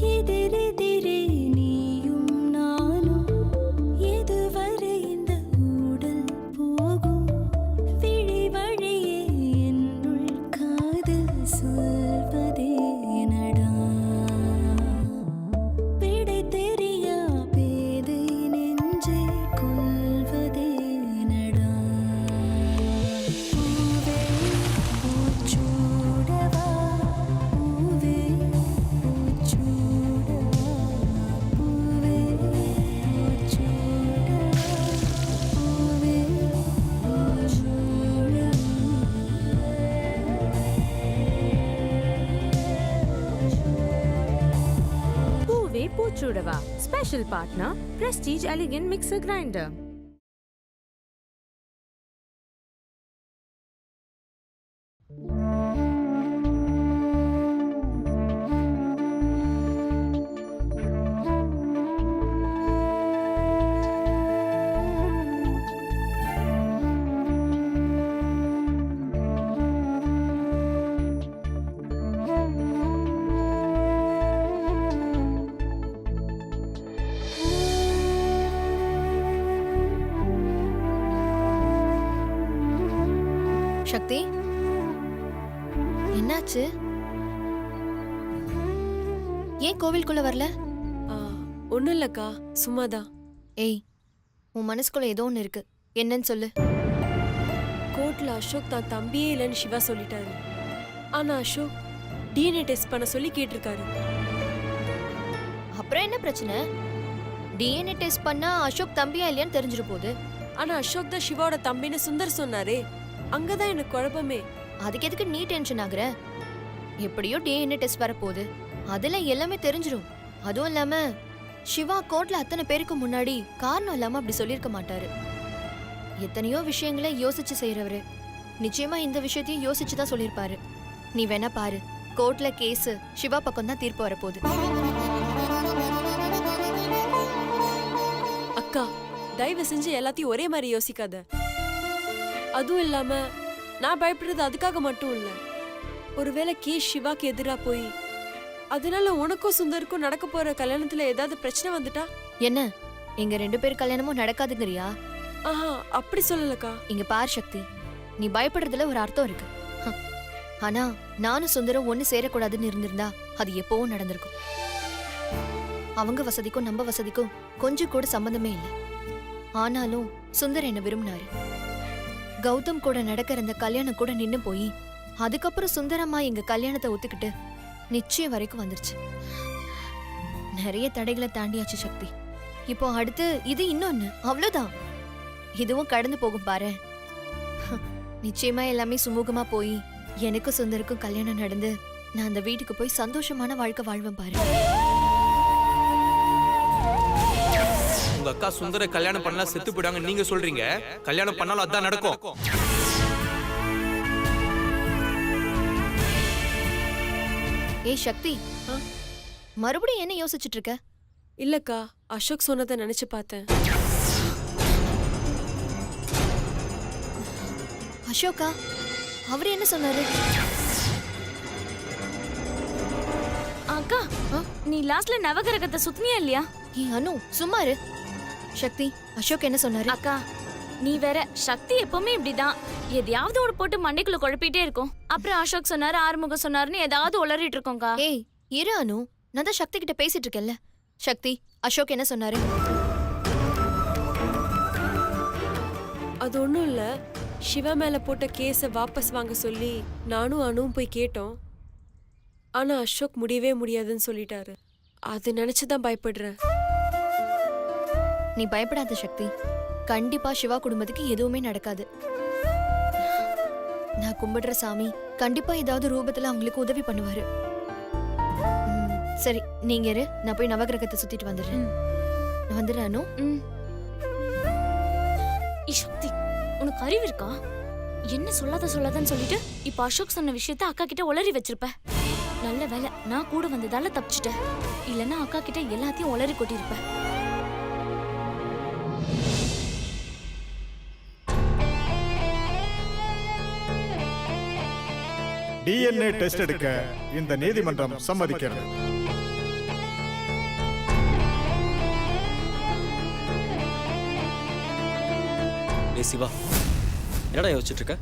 எதிரெதிரே நீயும் நானும் எதுவரை இந்த ஊடல் போகும் விழி வழியே என்னுள் காதல் சொல்வதே நடா விடை தெரியா பேதை நெஞ்சை கொள்வதே நடா பூவே பூச்சூடவா பூவே பூச்சூடவா பூவே பூச்சூடவா பூவே பூவே பூச்சூடவா special partner Prestige elegant mixer grinder. Shakti, என்னாச்சு? ஏன் கோவிலுக்குள்ள வரல? ஒன்றும் இல்லைக்கா, சும்மாதான். ஏய், உன் மனசுக்குள்ள ஏதோ ஒன்று இருக்கு. என்னன்னு சொல்லு. கோர்ட்ல அசோக் தான் தம்பியே இல்லைன்னு சிவா சொல்லிட்டாரு. ஆனா அசோக் டிஎன்ஏ டெஸ்ட் பண்ண சொல்லி கேட்டிருக்காரு. அப்புறம் என்ன பிரச்சனை? டிஎன்ஏ டெஸ்ட் பண்ணா அசோக் தம்பியா இல்லையான்னு தெரிஞ்சிட போகுது. ஆனா அசோக் தான் சிவாவோட தம்பின்னு சுந்தர் சொன்னாரே, அங்கதான் எனக்கு குழப்பமே. அதுக்கு எதுக்கு நீ டென்ஷன் ஆகுற? எப்படியோ டிஎன்ஏ டெஸ்ட் வரப்போகுது, அதுல எல்லாமே தெரிஞ்சிடும். அதுவும் இல்லாம சிவா கோர்ட்ல அத்தனை பேருக்கு முன்னாடி காரணம் இல்லாம அப்படி சொல்லியிருக்க மாட்டாரு. எத்தனையோ விஷயங்களை யோசிச்சு செய்யறவரு நிச்சயமா இந்த விஷயத்தையும் யோசிச்சு தான் சொல்லியிருப்பாரு. நீ வேணா பாரு, கோர்ட்ல கேஸ் சிவா பக்கம் தான் தீர்ப்பு வரப்போகுது. அக்கா, தயவு செஞ்சு எல்லாத்தையும் ஒரே மாதிரி யோசிக்காத. அதுவும் இல்லாம நான் பயப்படுறது அதுக்காக மட்டும் இல்ல. ஒருவேளை கேஸ் சிவாக்கு எதிரா போய் அதனால உனக்கும் சுந்தருக்கும் நடக்க போற கல்யாணத்துல ஏதாவது பிரச்சனை வந்துட்டா என்ன, எங்க 2 பேர் கல்யாணமும் நடக்காதுங்கிறியா? ஆஹா, அப்படி சொல்லலக்கா. இங்க பார் சக்தி, நீ பயப்படுறதுல ஒரு அர்த்தம் இருக்கு. ஆனா நானும் சுந்தரம் ஒண்ணு சேரக்கூடாதுன்னு இருந்திருந்தா அது எப்பவும் நடந்திருக்கும். அவங்க வசதிக்கும் நம்ம வசதிக்கும் கொஞ்சம் கூட சம்பந்தமே இல்லை. ஆனாலும் சுந்தர் என்ன விரும்பினாரு. கௌதம் கூட நடக்கிற இந்த கல்யாணம் கூட நின்னு போய் அதுக்கப்புறம் சுந்தரம்மா எங்க கல்யாணத்தை ஒத்துக்கிட்டு நிச்சயம் வரைக்கும் வந்துருச்சு. நிறைய தடைகளை தாண்டியாச்சு சக்தி. இப்போ அடுத்து இது இன்னொன்னு, அவ்வளவுதான். இதுவும் கடந்து போகும் பாரு. நிச்சயமா எல்லாமே சுமூகமா போய் எனக்கும் சுந்தருக்கும் கல்யாணம் நடந்து நான் அந்த வீட்டுக்கு போய் சந்தோஷமான வாழ்க்கை வாழ்வேன் பாரு. உங்க அக்கா சுந்தர கல்யாணம் பண்ணலாம் செத்து போயிடாங்க நீங்க சொல்றீங்க, கல்யாணம் பண்ணாலும் அதான் நடக்கும். ஏய் சக்தி, மறுபடியும் என்ன யோசிச்சுட்டு இருக்க? இல்லக்கா, அசோக் சொன்னதை நினைச்சு பார்த்தேன். அசோகா, அவர் என்ன சொன்னாரு? அக்கா, நீ லாஸ்ட்ல நவகிரகத்தை சுத்தினியா இல்லையா? ஏய் அனு, சும்மா இரு. சக்தி, அசோக் என்ன சொன்னாரு? அக்கா, நீ வேற. சக்தி எப்பவுமே இப்படிதான், எதையாவது ஒரு போட்டு மண்டைக்குள்ள குழப்பிட்டே இருக்கும். அப்புறம் அசோக் சொன்னாரு, ஆறுமுகம் சொன்னாருன்னு ஏதாவது உளறிட்டு இருக்கோம்க்கா. ஏய் இரு அனு, நான் தான் சக்தி கிட்ட பேசிட்டு இருக்கேன்ல. சக்தி, அசோக் என்ன சொன்னாரு? அது ஒன்றும் இல்லை, சிவா மேல போட்ட கேஸை வாபஸ் வாங்க சொல்லி நானும் அனுவும் போய் கேட்டோம். ஆனா அசோக் முடியவே முடியாதுன்னு சொல்லிட்டாரு. அது நினைச்சுதான் பயப்படுறேன். நீ பயப்படாத சக்தி, கண்டிப்பா சிவா குடும்பத்துக்கு எதுவுமே நடக்காது. நான் கும்பிடுற சாமி கண்டிப்பா ஏதாவது ரூபத்துல அவங்களுக்கு உதவி பண்ணுவாரு. சரி, நீங்க இரு, நான் போய் நவகிரகத்தை சுத்திட்டு வந்துடுறேன். வந்துடுறேன் அனு. சக்தி, உனக்கு அறிவு இருக்கா? என்ன சொல்லாதன்னு சொல்லிட்டு இப்ப அசோக் சொன்ன விஷயத்த அக்கா கிட்ட உளறி வச்சிருப்ப. நல்ல வேலை நான் கூட வந்ததால தப்பிச்சிட்டேன். இல்லன்னா அக்கா கிட்ட எல்லாத்தையும் உளறி கொட்டிருப்ப. டிஎன்ஏ டெஸ்ட் எடுக்க இந்த நீதிமன்றம் சம்மதிக்கிறது. ஏ சிவா, என்னடா யோசிச்சுட்டு இருக்க?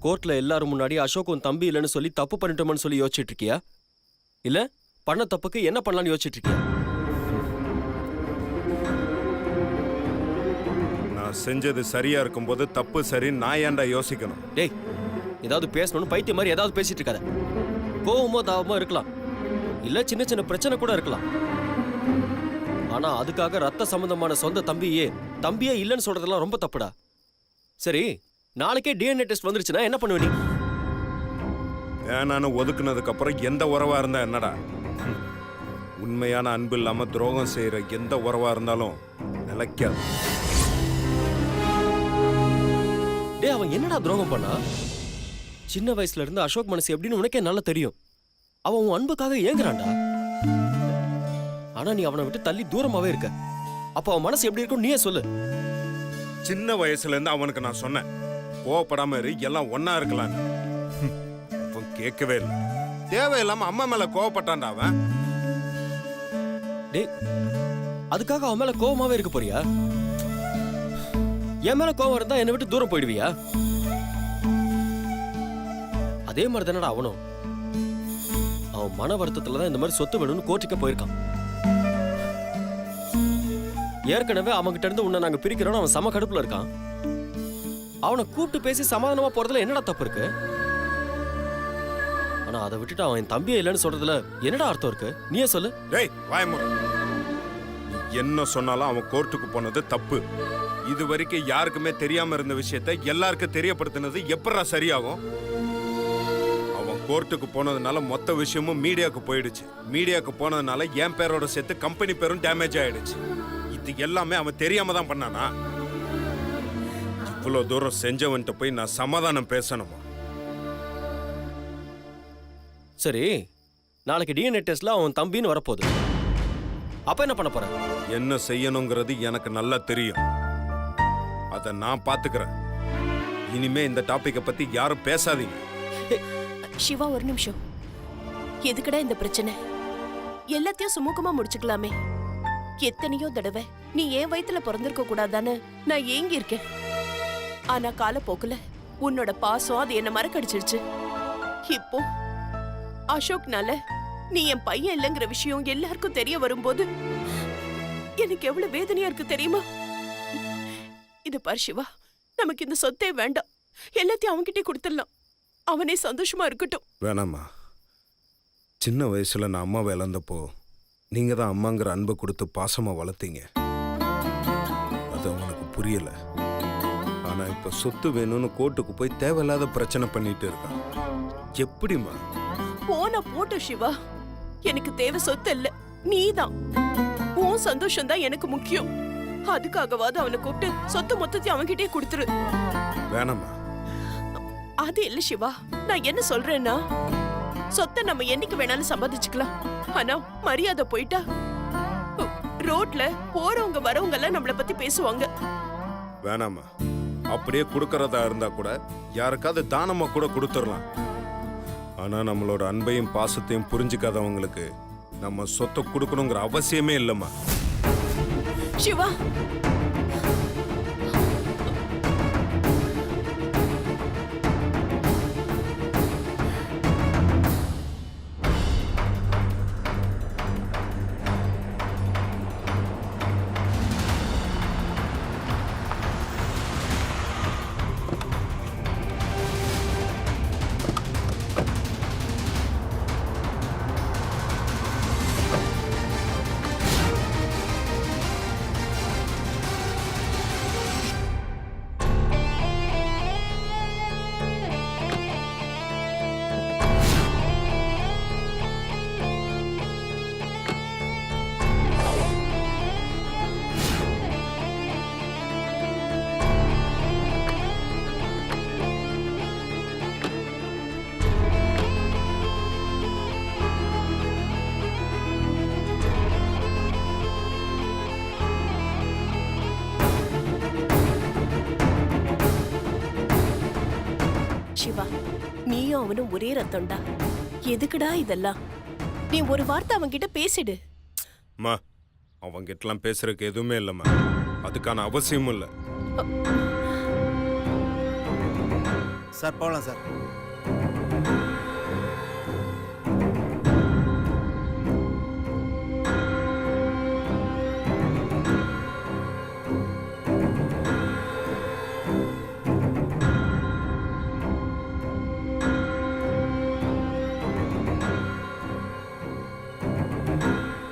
கோர்ட்ல எல்லாரும் முன்னாடி அசோக் உன் தம்பி இல்லைன்னு சொல்லி தப்பு பண்ணிட்டோம்னு சொல்லி யோசிச்சுட்டு இருக்கியா? இல்ல பண்ண தப்புக்கு என்ன பண்ணலாம்னு யோசிச்சுட்டு இருக்கியா? நான் செஞ்சது சரியா இருக்கும்போது தப்பு சரி நான் ஏன்டா யோசிக்கணும்? டேய், ஏதாவது பேசணும்னு பைத்தியம் மாதிரி ஏதாவது பேசிட்டு இருக்காத. கோவமோ தாவமோ இருக்கலாம், இல்ல சின்ன சின்ன பிரச்சனை கூட இருக்கலாம். ஆனா அதுக்காக ரத்த சம்பந்தமான சொந்த தம்பியே இல்லைன்னு சொல்றதெல்லாம் ரொம்ப தப்புடா. சரி, நாளைக்கே டிஎன்ஏ டெஸ்ட் வந்துருச்சுன்னா என்ன பண்ணுவ நீ? வேணான்னு ஒதுக்குனதுக்கு அப்புறம் எந்த உறவா இருந்தா என்னடா? உண்மையான அன்பு இல்லாம துரோகம் செய்யற எந்த உறவா இருந்தாலும் நிலைக்காது. டேய், அவன் என்னடா துரோகம் பண்ணா? சின்ன வயசுல இருந்து அசோக் மனசு எப்படின்னு உனக்கே நல்லா தெரியும். அவன் உன் அன்புக்காக ஏங்குறான்டா. ஆனா நீ அவனை விட்டு தள்ளி தூரமாவே இருக்க. அப்ப அவன் மனசு எப்படி இருக்கும் நீயே சொல்லு. சின்ன வயசுல இருந்து அவனுக்கு நான் சொன்னேன், கோவப்படாம இரு, எல்லாம் ஒன்னா இருக்கலான்னு. அவன் கேட்கவே இல்லை. தேவையில்லாம அம்மா மேல கோவப்பட்டான்டா அவன். டேய், அதுக்காக அவன் மேல கோவமாவே இருக்க போறியா? என் மேல கோவம் இருந்தா என்னை விட்டு தூரம் போயிடுவியா? அதே மாதிரி தானடா அவனும். அவன் மன வருத்தத்துல தான் இந்த மாதிரி சொத்து வேணும்னு கோர்ட்டுக்கே போயிருக்கான். ஏற்கனவே அவன்கிட்ட இருந்து உன்னை நாங்க பிரிக்கிறோம், அவன் சம கடுப்புல இருக்கான். அவனை கூப்பிட்டு பேசி சமாதானமா போறதுல என்னடா தப்பு இருக்கு? ஆனா அதை விட்டுட்டு அவன் என் தம்பியே இல்லைன்னு சொல்றதுல என்னடா அர்த்தம் இருக்கு? நீயே சொல்லு. டேய் வாய்முறை, என்ன சொன்னாலும் அவன் கோர்ட்டுக்கு போனது தப்பு. இது வரைக்கும் யாருக்குமே தெரியாம இருந்த விஷயத்தை எல்லாருக்கும் தெரியப்படுத்தினது எப்படா சரியாகும்? அவன் கோர்ட்டுக்கு போனதுனால மொத்த விஷயமும் மீடியாவுக்கு போயிடுச்சு. மீடியாவுக்கு போனதுனால என் பேரோட சேர்த்து கம்பெனி பேரும் டேமேஜ் ஆயிடுச்சு. இது எல்லாமே அவன் தெரியாம தான் பண்ணானா? இவ்வளவு தூரம் செஞ்சவன்ட்டு போய் நான் சமாதானம் பேசணுமா? சரி, நாளைக்கு டிஎன்ஏ டெஸ்ட்ல அவன் தம்பின்னு வரப்போகுது. அப்ப என்ன பண்ண போற? என்ன செய்யணுங்கிறது எனக்கு நல்லா தெரியும். அதை நான் பாத்துக்கிறேன். இனிமே இந்த டாபிக்கை பத்தி யாரும் பேசாதீங்க. சிவா, ஒரு நிமிஷம். எதுக்குடா இந்த பிரச்சனை? எல்லாத்தையும் சுமூகமா முடிச்சுக்கலாமே. எத்தனையோ தடவை நீ என் வயித்துல பிறந்திருக்க கூடாதான்னு நான் ஏங்கி இருக்கேன். ஆனா காலப்போக்குல உன்னோட பாசம் அது என்ன மறக்கடிச்சிருச்சு. இப்போ அசோக்னால நீ என் பையன் இல்லைங்கிற விஷயம் எல்லாருக்கும் தெரிய வரும்போது எனக்கு எவ்வளவு வேதனையா இருக்கு தெரியுமா? இது பாரு சிவா, நமக்கு இந்த சொத்தே வேண்டாம். எல்லாத்தையும் அவன்கிட்டே கொடுத்துடலாம். அவனே சந்தோஷமா இருக்கட்டும். வேணாமா, சின்ன வயசுல நான் அம்மாவை இழந்தப்போ நீங்க தான் அம்மாங்கிற அன்பை கொடுத்து பாசமா வளர்த்தீங்க. அது அவனுக்கு புரியல. ஆனா இப்ப சொத்து வேணும்னு கோர்ட்டுக்கு போய் தேவையில்லாத பிரச்சனை பண்ணிட்டு இருக்கான். எப்படிமா? போன போட்டு சிவா, எனக்கு தேவை சொத்து இல்ல, நீதான். உன் சந்தோஷம் தான் எனக்கு முக்கியம். அதுக்காகவாது அவனை கூப்பிட்டு சொத்து மொத்தத்தையும் அவன்கிட்டே கொடுத்துரு. வேணாமா, அது இல்ல சிவா, நான் என்ன சொல்றேன்னா, சொத்தை நம்ம என்னைக்கு வேணாலும் சம்பாதிச்சுக்கலாம். ஆனா மரியாதை போயிட்டா ரோட்ல போறவங்க வரவங்க எல்லாம் நம்மளை பத்தி பேசுவாங்க. வேணாமா. அப்படியே கொடுக்கறதா இருந்தா கூட யாருக்காவது தானமா கூட கொடுத்துடலாம். ஆனா நம்மளோட அன்பையும் பாசத்தையும் புரிஞ்சுக்காதவங்களுக்கு நம்ம சொத்தை கொடுக்கணுங்கிற அவசியமே இல்லைம்மா. சிவா, சிவா, நீயும் அவனும் ஒரே ரத்தம்டா. எதுக்குடா இதெல்லாம்? நீ ஒரு வார்த்தை அவன்கிட்ட பேசிடு. அம்மா, அவங்கிட்டலாம் பேசுறதுக்கு எதுவுமே இல்லைம்மா. அதுக்கான அவசியமும் இல்லை. சார் போகலாம் சார்.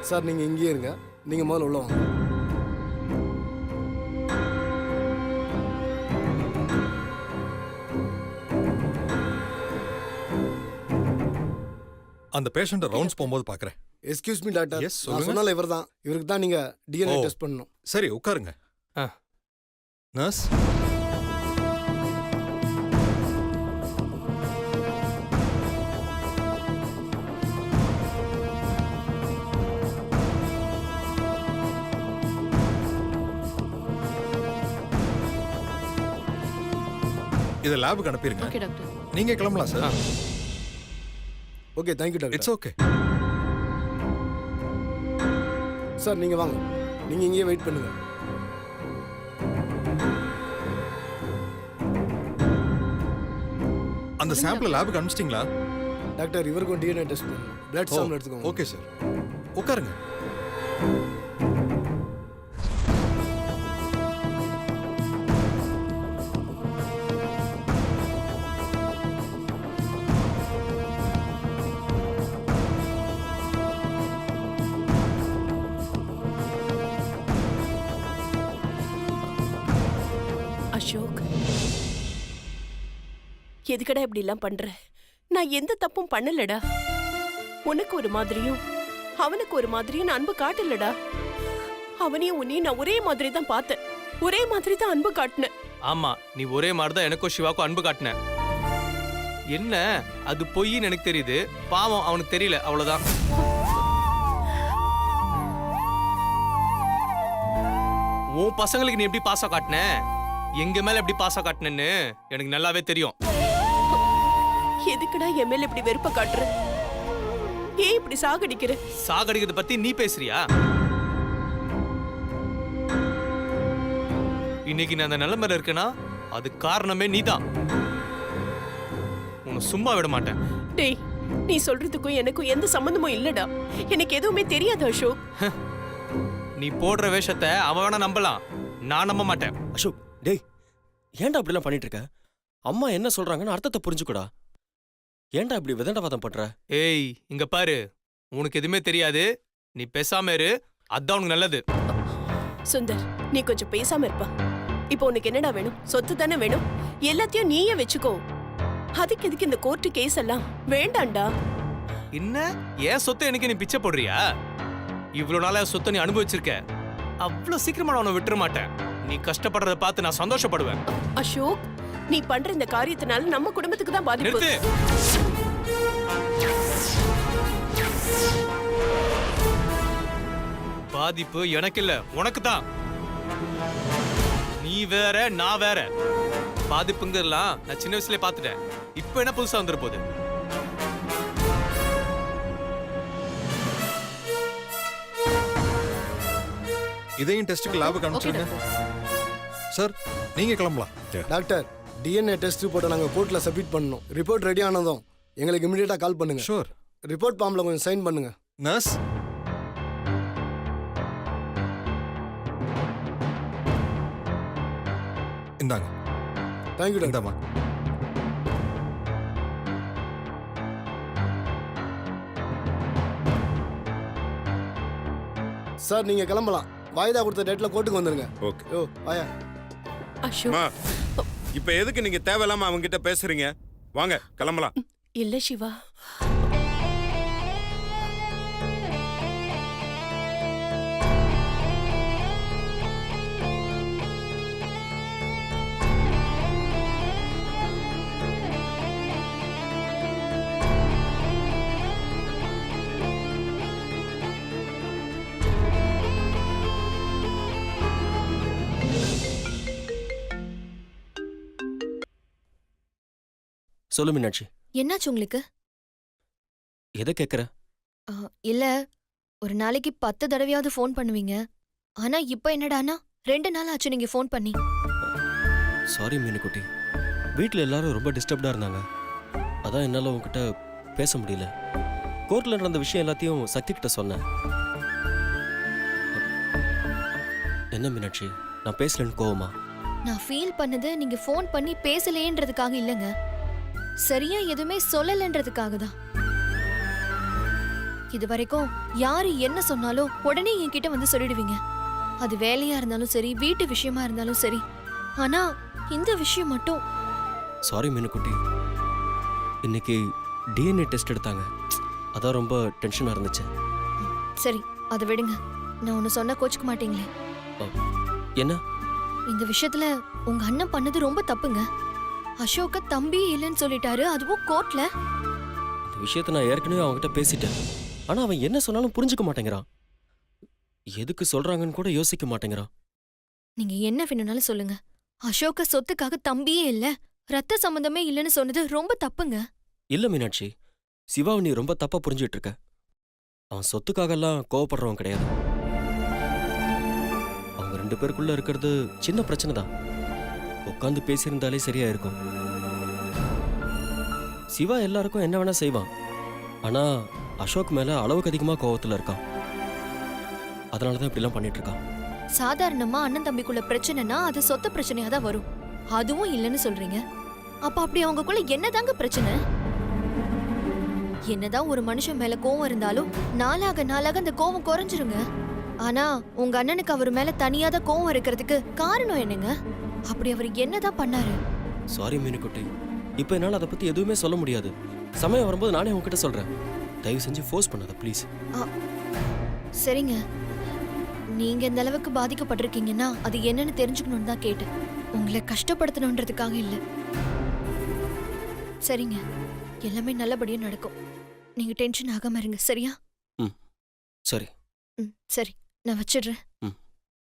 சார் நீங்கள் இங்கேயே இருங்க, நீங்கள் முதல்ல உள்ள வாங்க. அந்த பேஷண்ட்டை ரவுண்ட்ஸ் போகும்போது பார்க்குறேன். Excuse me doctor. Yes, நான் சொல்லுங்க. சொன்னால இவர் தான், இவருக்கு தான் நீங்கள் டிஎன்ஏ ஓ. டெஸ்ட் பண்ணணும். சரி உட்காருங்க. ஆ. நர்ஸ், இதை லேபுக்கு அனுப்பிடுங்க. Okay doctor. நீங்க கிளம்பலாம் sir. Okay thank you doctor. It's okay. Sir நீங்கள் வாங்க, நீங்கள் இங்கேயே வெயிட் பண்ணுங்க. அந்த சாம்பிள் லேபுக்கு அனுப்பிச்சிட்டிங்களா? டாக்டர் இவருக்கும் டிஎன்ஏ டெஸ்ட் பண்ணணும். பிளட் சாம்பிள் எடுத்துக்கோங்க. ஓகே சார், உட்காருங்க. அசோக், எதுக்கடா இப்படி எல்லாம் பண்ற? நான் எந்த தப்பும் பண்ணலடா. உனக்கு ஒரு மாதிரியும் அவனுக்கு ஒரு மாதிரியும் நான் அன்பு காட்டலடா. அவனையும் உன்னையும் நான் ஒரே மாதிரி தான் பார்த்தேன், ஒரே மாதிரி தான் அன்பு காட்டினேன். ஆமா, நீ ஒரே மாதிரி தான் எனக்கும் சிவாக்கும் அன்பு காட்டின. என்ன அது பொய்ன்னு எனக்கு தெரியுது, பாவம் அவனுக்கு தெரியல, அவ்வளவுதான். உன் பசங்களுக்கு நீ எப்படி பாசம் காட்டின, எங்க மேல எப்படி பாசம் காட்டினேன்னு எனக்கு நல்லாவே தெரியும். எதுக்குடா என் மேல இப்படி வெறுப்ப காட்டுற? ஏன் இப்படி சாகடிக்கிற? சாகடிக்கிறத பத்தி நீ பேசுறியா? இன்னைக்கு நான் அந்த நிலைமையில இருக்கேனா அது காரணமே நீதான். உன்னை சும்மா விட மாட்டேன். டேய், நீ சொல்றதுக்கும் எனக்கும் எந்த சம்பந்தமும் இல்லடா. எனக்கு எதுவுமே தெரியாது அசோக். நீ போடுற வேஷத்தை அவன் வேணா நம்பலாம், நான் நம்ப மாட்டேன். அசோக் டேய், ஏன்டா அப்படிலாம் பண்ணிட்டு இருக்க? அம்மா என்ன சொல்றாங்கன்னு அர்த்தத்தை புரிஞ்சுக்கூடா. ஏன்டா இப்படி விதண்டவாதம் பண்ற? ஏய் இங்க பாரு, உனக்கு எதுவுமே தெரியாது, நீ பேசாம இரு, அதான் உனக்கு நல்லது. சுந்தர், நீ கொஞ்சம் பேசாம இருப்பா. இப்போ உனக்கு என்னடா வேணும்? சொத்து தானே வேணும்? எல்லாத்தையும் நீயே வச்சுக்கோ. அதுக்கு எதுக்கு இந்த கோர்ட்டு கேஸ் எல்லாம்? வேண்டாம்டா. என்ன ஏன் சொத்தை எனக்கு நீ பிச்சை போடுறியா? இவ்வளவு நாளா சொத்தை நீ அனுபவிச்சிருக்க, அவ்வளவு சீக்கிரமா நான் உன்னை விட்டுற மாட்டேன். நீ கஷ்டப்படுறத பார்த்து நான் சந்தோஷப்படுவேன். அசோக், நீ பண்ற இந்த காரியத்தினால நம்ம குடும்பத்துக்கு தான் பாதிப்பு. நிறுத்து. பாதிப்பு எனக்கு இல்ல, உனக்கு தான். நீ வேற நான் வேற. பாதிப்புங்கிறலாம் நான் சின்ன வயசுலயே பார்த்துட்டேன். இப்ப என்ன புதுசா வந்துட போகுது? இதையும் டெஸ்ட்டுக்கு லேபுக்கு அனுப்பிச்சிடுங்க. சார் நீங்க கிளம்பலாம். டாக்டர், டிஎன்ஏ டெஸ்ட் ரிப்போர்ட்டை நாங்கள் கோர்ட்டில் சப்மிட் பண்ணணும். ரிப்போர்ட் ரெடி ஆனதும் எங்களுக்கு இமீடியட்டாக கால் பண்ணுங்க. ஷூர். ரிப்போர்ட் ஃபார்மில் கொஞ்சம் சைன் பண்ணுங்க. நர்ஸ், இந்தாங்க. Thank you doctor. இந்தாம்மா. சார் நீங்கள் கிளம்பலாம். வாய்தா கொடுத்த டேட்டில் கோர்ட்டுக்கு வந்துருங்க. ஓகே. யோ வாயா. அசோக், அம்மா, இப்ப எதுக்கு நீங்க தேவையில்லாம அவங்க கிட்ட பேசுறீங்க? வாங்க கிளம்பலாம். இல்ல சிவா. சொல்லு மீனாட்சி, என்னாச்சு உங்களுக்கு? எதை கேட்குற? இல்ல, ஒரு நாளைக்கு 10 தடவையாவது ஃபோன் பண்ணுவீங்க. ஆனா இப்ப என்னடானா 2 நாள் ஆச்சு நீங்க ஃபோன் பண்ணி. சாரி மீனுக்குட்டி, வீட்டில் எல்லாரும் ரொம்ப டிஸ்டர்ப்டாக இருந்தாங்க. அதான் என்னால் உங்ககிட்ட பேச முடியல. கோர்ட்டில் நடந்த விஷயம் எல்லாத்தையும் சக்தி கிட்ட சொன்னேன். என்ன மீனாட்சி, நான் பேசலன்னு கோவமா? நான் ஃபீல் பண்ணது நீங்க ஃபோன் பண்ணி பேசலையேன்றதுக்காக இல்லைங்க, சரியா எதுவுமே சொல்லலன்றதுக்காக தான். இது வரைக்கும் யாரு என்ன சொன்னாலும் உடனே என்கிட்ட வந்து சொல்லிடுவீங்க. அது வேலையா இருந்தாலும் சரி, வீட்டு விஷயமா இருந்தாலும் சரி. ஆனா இந்த விஷயம் மட்டும். சாரி மீனுக்குட்டி, இன்னைக்கு டிஎன்ஏ டெஸ்ட் எடுத்தாங்க. அதான் ரொம்ப டென்ஷனாக இருந்துச்சு. சரி, அதை விடுங்க. நான் ஒன்னு சொன்னா கோச்சுக்க மாட்டீங்களே? என்ன? இந்த விஷயத்துல உங்க அண்ணன் பண்ணது ரொம்ப தப்புங்க. அசோக்க தம்பி இல்லைன்னு சொல்லிட்டாரு, அதுவும் கோர்ட்ல. இந்த விஷயத்தை நான் ஏற்கனவே அவன்கிட்ட பேசிட்டேன். ஆனால் அவன் என்ன சொன்னாலும் புரிஞ்சுக்க மாட்டேங்கிறான். எதுக்கு சொல்றாங்கன்னு கூட யோசிக்க மாட்டேங்கிறான். நீங்க என்ன வேணும்னாலும் சொல்லுங்க. அசோக்க சொத்துக்காக தம்பியே இல்ல, ரத்த சம்பந்தமே இல்லைன்னு சொன்னது ரொம்ப தப்புங்க. இல்ல மீனாட்சி, சிவாவை நீ ரொம்ப தப்பா புரிஞ்சுட்டு இருக்க. அவன் சொத்துக்காகலாம் கோவப்படுறவன் கிடையாது. அவங்க 2 பேருக்குள்ள இருக்கிறது சின்ன பிரச்சனை தான். உட்காந்து பேசியிருந்தாலே சரியா இருக்கும். சிவா எல்லாருக்கும் என்ன வேணா செய்வான். ஆனா அசோக் மேல அளவுக்கு அதிகமா கோவத்துல இருக்கான். அதனாலதான் இப்படிலாம் பண்ணிட்டு இருக்கான். சாதாரணமா அண்ணன் தம்பிக்குள்ள பிரச்சனைனா அது சொத்து பிரச்சனையா தான் வரும். அதுவும் இல்லைன்னு சொல்றீங்க. அப்ப அப்படி அவங்கக்குள்ள என்னதாங்க பிரச்சனை? என்னதான் ஒரு மனுஷன் மேல கோவம் இருந்தாலும் நாளாக நாளாக அந்த கோவம் குறைஞ்சிருங்க. ஆனா உங்க அண்ணனுக்கு அவர் மேல தனியாத கோவம் இருக்கிறதுக்கு காரணம் என்னங்க? அப்படி அவர் என்னதான் பண்ணாரு? சாரி மீனுக்குட்டி, இப்ப என்னால அதை பத்தி எதுவுமே சொல்ல முடியாது. சமயம் வரும்போது நானே உங்ககிட்ட சொல்றேன். தயவு செஞ்சு ஃபோர்ஸ் பண்ணாத ப்ளீஸ். சரிங்க, நீங்க இந்த அளவுக்கு பாதிக்கப்பட்டிருக்கீங்கன்னா அது என்னன்னு தெரிஞ்சுக்கணும்னு தான் கேட்டேன். உங்களை கஷ்டப்படுத்தணுன்றதுக்காக இல்ல. சரிங்க, எல்லாமே நல்லபடியா நடக்கும். நீங்க டென்ஷன் ஆகாம இருங்க, சரியா? சரி. சரி, நான் வச்சிடுறேன்.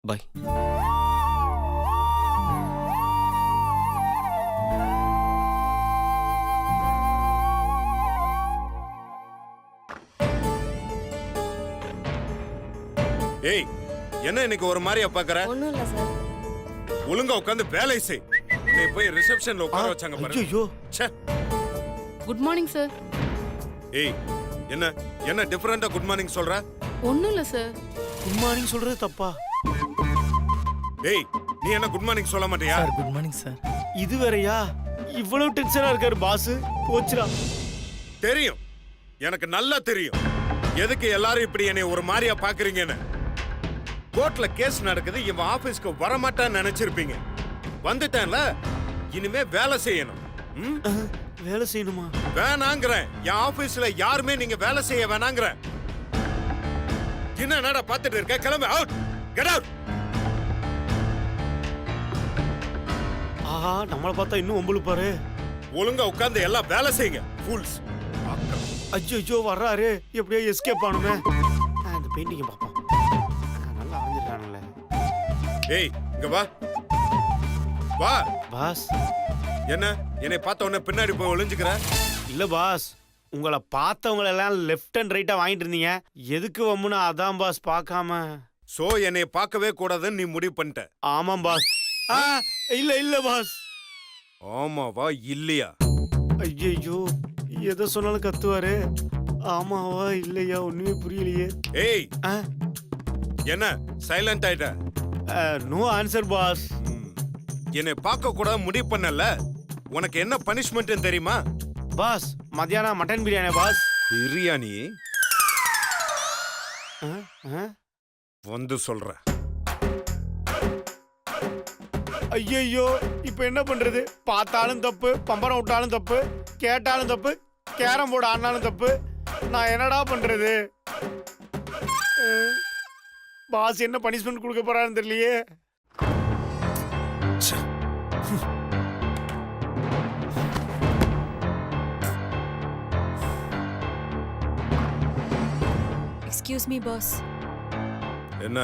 பை. ஏய், என்ன இன்னைக்கு ஒரு மாதிரியா பாக்குற? ஒண்ணும் இல்ல சார். ஒழுங்கா உட்காந்து வேலை செய். உன்னை போய் ரிசப்ஷன்ல உட்கார வச்சாங்க பாரு. ஐயோ, ச்சே. Good morning sir. ஏய், என்ன டிஃபரெண்டா குட் மார்னிங் சொல்ற? ஒன்றும் இல்லை சார். குட் மார்னிங் சொல்றது தப்பா? ஏய், நீ என்ன குட் மார்னிங் சொல்ல மாட்டியா? Sir good morning sir. இது வேறயா? இவ்வளவு டென்ஷனா இருக்காரு பாஸ். போச்சுடா. தெரியும், எனக்கு நல்லா தெரியும் எதுக்கு எல்லாரும் இப்படி என்னை ஒரு மாதிரியா பாக்குறீங்கன்னு. கோர்ட்ல கேஸ் நடக்குது, இவன் ஆபீஸ்க்கு வரமாட்டான்னு நினைச்சிருப்பீங்க. வந்துட்டேன்ல, இனிமே வேலை செய்யணும். வேலை செய்யணுமா? வேணாங்கிறேன். என் ஆபீஸ்ல யாருமே நீங்க வேலை செய்ய வேணாங்கிறேன். என்னடா பார்த்துட்டு இருக்க? கிளம்பு. அவுட். Get out. ஆஹா, நம்மள பார்த்தா இன்னும் ஒம்புல பாரு. ஒழுங்கா உட்கார்ந்து எல்லாம் வேலை செய்யுங்க. ஃபூல்ஸ். ஐயோ வர்றாரு. எப்படியோ எஸ்கேப் ஆனுமே. இந்த பெயிண்டிங் பாப்போம். நல்லா வரைஞ்சிருக்கானுல. ஏய், இங்க வா. வா. பாஸ். என்னை பார்த்த உடனே பின்னாடி போய் ஒளிஞ்சுக்கிற? இல்ல பாஸ், உங்களை பார்த்தவங்க எல்லாம் லெஃப்ட் அண்ட் ரைட்டா வாங்கிட்டு இருந்தீங்க. எதுக்கு வம்முன்னு அதான் பாஸ் பார்க்காம. சோ என்னை பார்க்கவே கூடாதுன்னு நீ முடிவு பண்ணிட்ட? ஆமாம் பாஸ். இல்ல பாஸ். ஆமாவா இல்லையா? ஐயோ, எதை சொன்னாலும் கத்துவாரு. ஆமாவா இல்லையா ஒண்ணுமே புரியலையே. ஏய், என்ன சைலண்ட் ஆயிட்ட? No answer boss. என்னை பார்க்க கூடாது முடிவு பண்ணல. உனக்கு என்ன பனிஷ்மெண்ட் தெரியுமா? பாஸ், மத்தியானம் மட்டன் பிரியாணி பாஸ். பிரியாணி வந்து சொல்ற. ஐயோ, இப்ப என்ன பண்றது? பார்த்தாலும் தப்பு, பம்பரம் விட்டாலும் தப்பு, கேட்டாலும் தப்பு, கேரம் போர்டு ஆடினாலும் தப்பு. நான் என்னடா பண்றது? பாஸ் என்ன பனிஷ்மெண்ட் கொடுக்க போறாருன்னு தெரியலையே. Excuse me pass. என்ன?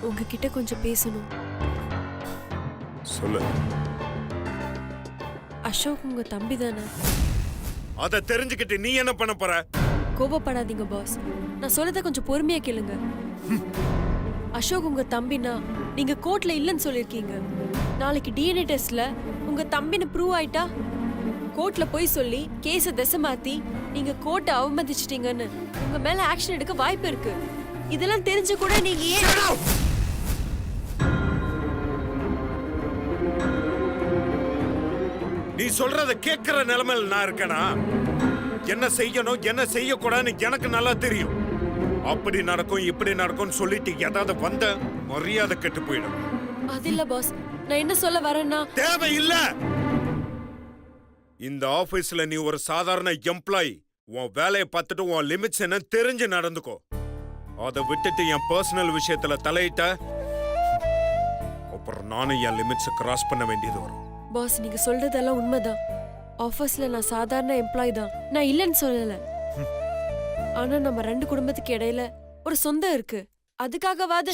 உங்ககிட்ட கொஞ்சம் பேசணும். சொல்லு. அசோக் உங்க தம்பி தானே? அத தெரிஞ்சுக்கிட்டு நீ என்ன பண்ண போற? கோபப்படாதீங்க பாஸ், நான் சொல்லத கொஞ்சம் பொறுமையா கேளுங்க. அசோக் உங்க தம்பினா நீங்க கோர்ட்ல இல்லைன்னு சொல்லிருக்கீங்க. நாளைக்கு டிஎன்ஏ டெஸ்ட்ல உங்க தம்பின்னு ப்ரூவ் ஆயிட்டா கோர்ட்ல போய் சொல்லி கேஸ திசை மாத்தி நீங்க கோர்ட்டை அவமதிச்சிட்டீங்கன்னு உங்க மேல ஆக்ஷன் எடுக்க வாய்ப்பு இருக்கு. இதெல்லாம் தெரிஞ்சு கூட நீங்க ஏன் நீ சொல்றத கேட்கிற நிலைமையில நான் இருக்கேனா? என்ன செய்யணும் என்ன செய்யக்கூடாதுன்னு எனக்கு நல்லா தெரியும். அப்படி நடக்கும் இப்படி நடக்கும்னு சொல்லிட்டு ஏதாவது வந்த மரியாதை கெட்டு போயிடும். அது இல்ல பாஸ், நான் என்ன சொல்ல வரேன்னா தேவையில்ல. இந்த ஆபீஸ்ல நீ ஒரு சாதாரண எம்ப்ளாயி. உன் வேலையை பார்த்துட்டு உன் லிமிட்ஸ் என்ன தெரிஞ்சு நடந்துக்கோ. அதை விட்டுட்டு என் பர்சனல் விஷயத்துல தலையிட்ட அப்புறம் நானும் என் லிமிட்ஸை கிராஸ் பண்ண வேண்டியது வரும். பாஸ், நீங்க சொல்றதெல்லாம் உண்மைதான். ஆபீஸ்ல நான் சாதாரண எம்ப்ளாய் தான், நான் இல்லைன்னு சொல்லல. ஆனா நம்ம ரெண்டு குடும்பத்துக்கு இடையில ஒரு சொந்தம் இருக்கு. அதுக்காகவாது